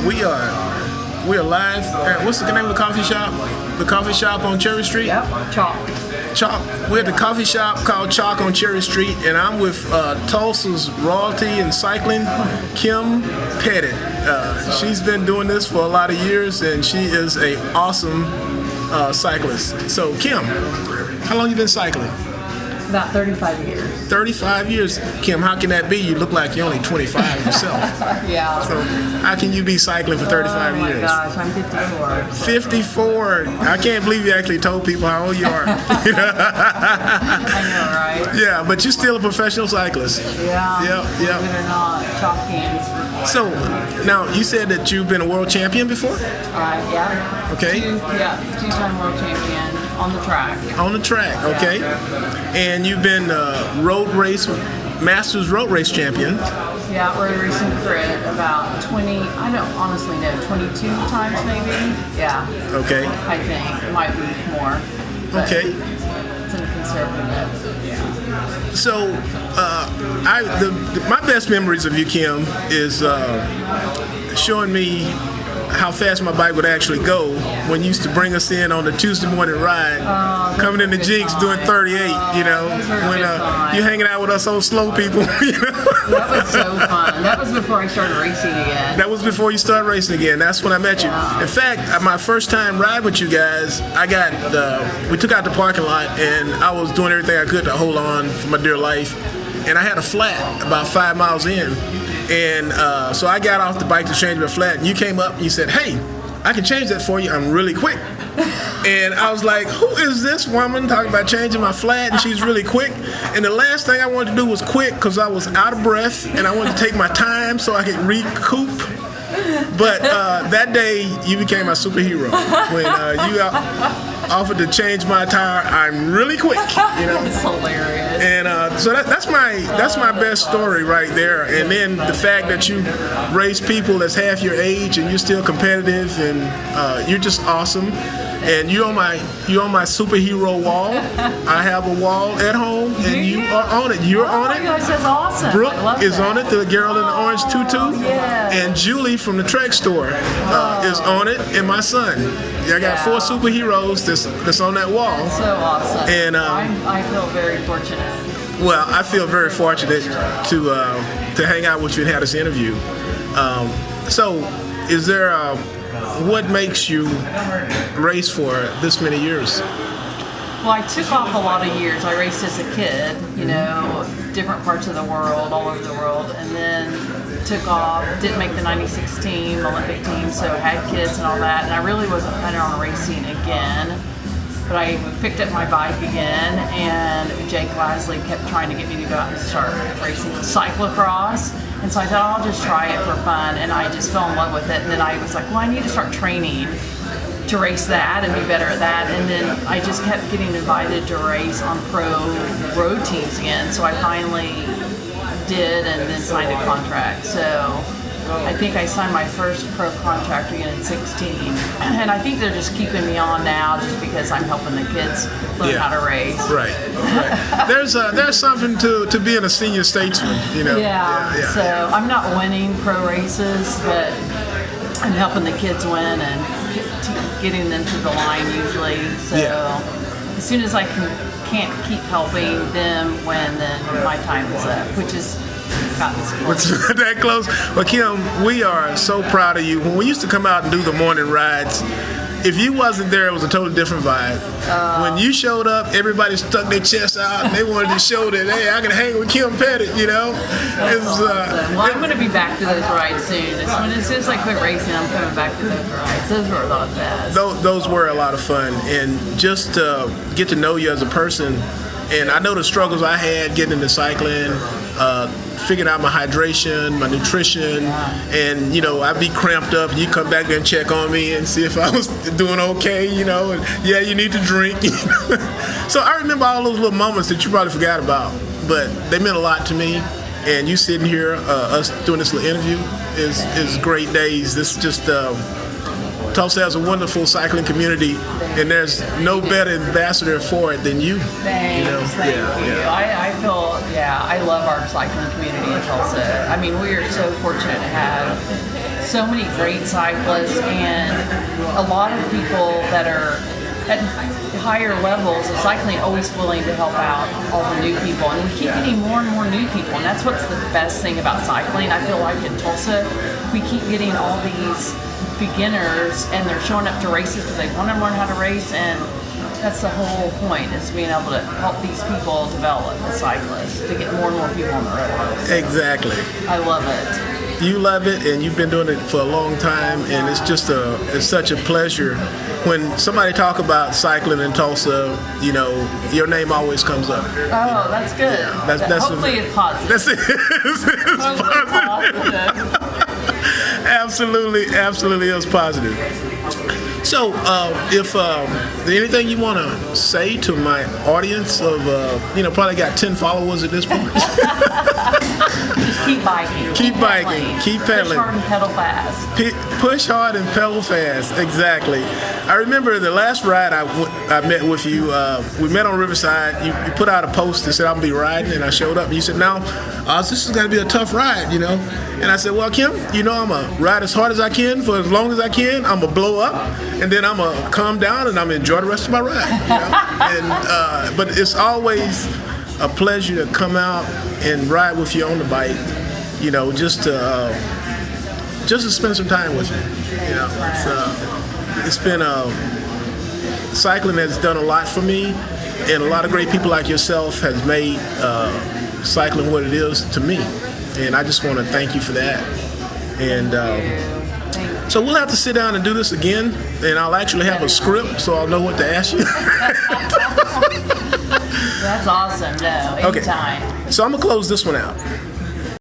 We are live. What's the name of the coffee shop? The coffee shop on Cherry Street? Yep, Chalk. We're at the coffee shop called Chalk on Cherry Street, and I'm with Tulsa's royalty and cycling, Kim Pettit. She's been doing this for a lot of years, and she is a awesome cyclist. So, Kim, how long you been cycling? About 35 years. 35 years. Kim, how can that be? You look like you're only 25 yourself. Yeah. So how can you be cycling for 35 years? Oh my gosh, I'm 54. 54. I can't believe you actually told people how old you are. I know, right? Yeah, but you're still a professional cyclist. Yeah. Yep. Believe it or not, Chalkians. So now you said that you've been a world champion before? Yeah. Okay. Two-time world champion on the track. On the track, okay. And you've been Masters road race champion. Yeah, we're racing crit about 20, I don't honestly know, 22 times maybe? Yeah. Okay. I think. It might be more. Okay. It's in a conservative. Yeah. So, my best memories of you, Kim, is showing me how fast my bike would actually go when you used to bring us in on the Tuesday morning ride, coming in the Jinx doing 38, you know, when you're hanging out with us old slow people, you know. That was so fun. That was before I started racing again. That was before you started racing again. That's when I met you. In fact, my first time riding with you guys, we took out the parking lot, and I was doing everything I could to hold on for my dear life. And I had a flat about 5 miles in. And so I got off the bike to change my flat, and you came up and you said, "Hey, I can change that for you. I'm really quick." And I was like, "Who is this woman talking about changing my flat?" And she's really quick. And the last thing I wanted to do was quit because I was out of breath and I wanted to take my time so I could recoup. But that day, you became my superhero when you offered to change my tire. I'm really quick, you know. It's hilarious. And so that's my best story right there. And then the fact that you raise people that's half your age and you're still competitive, and you're just awesome. And you're on my superhero wall. I have a wall at home, and you are on it. You're on it. Oh my gosh, that's awesome. Brooke is on it, the girl in the orange tutu. Yeah. And Julie from the Trek store is on it, and my son. I got 4 superheroes that's on that wall. That's so awesome. And I feel very fortunate. well, I feel very fortunate to hang out with you and have this interview. So, is there what makes you race for this many years? Well, I took off a lot of years. I raced as a kid, you know, different parts of the world, all over the world, and then took off, didn't make the 96 team, Olympic team, so had kids and all that, and I really wasn't planning on racing again. But I picked up my bike again, and Jake Lasley kept trying to get me to go out and start racing cyclocross. And so I thought I'll just try it for fun, and I just fell in love with it. And then I was like, well, I need to start training to race that and be better at that. And then I just kept getting invited to race on pro road teams again. So I finally did, and then signed a contract. So I think I signed my first pro contract again in 16. And I think they're just keeping me on now just because I'm helping the kids learn how to race. Right. There's something to being a senior statesman, you know. Yeah. So I'm not winning pro races, but I'm helping the kids win and getting them to the line usually. So as soon as I can't keep helping them win, then my time is up, which is that close. But Kim, we are so proud of you. When we used to come out and do the morning rides, if you wasn't there, it was a totally different vibe. When you showed up, everybody stuck their chest out and they wanted to show that, hey, I can hang with Kim Pettit, you know? Well, I'm going to be back to those rides soon. As soon as I quit racing, I'm coming back to those rides. Those were a lot of fun. Those were a lot of fun. And just to get to know you as a person, and I know the struggles I had getting into cycling, figuring out my hydration, my nutrition, and, you know, I'd be cramped up, and you come back there and check on me and see if I was doing okay, you know, and you need to drink. So I remember all those little moments that you probably forgot about, but they meant a lot to me. And you sitting here, us doing this little interview is great days. This just Tulsa has a wonderful cycling community, and there's no better ambassador for it than you. Thanks, thank you. I feel, I love our cycling community in Tulsa. I mean, we are so fortunate to have so many great cyclists and a lot of people that are at higher levels of cycling always willing to help out all the new people, and we keep getting more and more new people, and that's what's the best thing about cycling. I feel like in Tulsa we keep getting all these beginners and they're showing up to races because they want to learn how to race, and that's the whole point, is being able to help these people develop as cyclists to get more and more people on the road. So Exactly. I love it. You love it, and you've been doing it for a long time, and it's such a pleasure. When somebody talk about cycling in Tulsa, you know, your name always comes up. Oh, that's good. Yeah, that's hopefully it's positive. That's it. It's Hopefully positive. Absolutely is positive. So, if anything you want to say to my audience of, probably got 10 followers at this point. Just keep biking. Keep biking. Keep pedaling. Push hard and pedal fast. Push hard and pedal fast. Exactly. I remember the last ride I met with you. We met on Riverside. You put out a post that said I'll be riding, and I showed up. And you said, "Now, this is going to be a tough ride, you know." And I said, "Well, Kim, I'm gonna ride as hard as I can for as long as I can. I'm gonna blow up, and then I'm gonna calm down, and I'm gonna enjoy the rest of my ride." You know? And but it's always a pleasure to come out and ride with you on the bike. You know, just to spend some time with you. You know, it's been cycling has done a lot for me, and a lot of great people like yourself has made cycling what it is to me, and I just want to thank you for that. And so we'll have to sit down and do this again, and I'll actually have a script so I'll know what to ask you. That's awesome. No, anytime. Okay. So I'm gonna close this one out.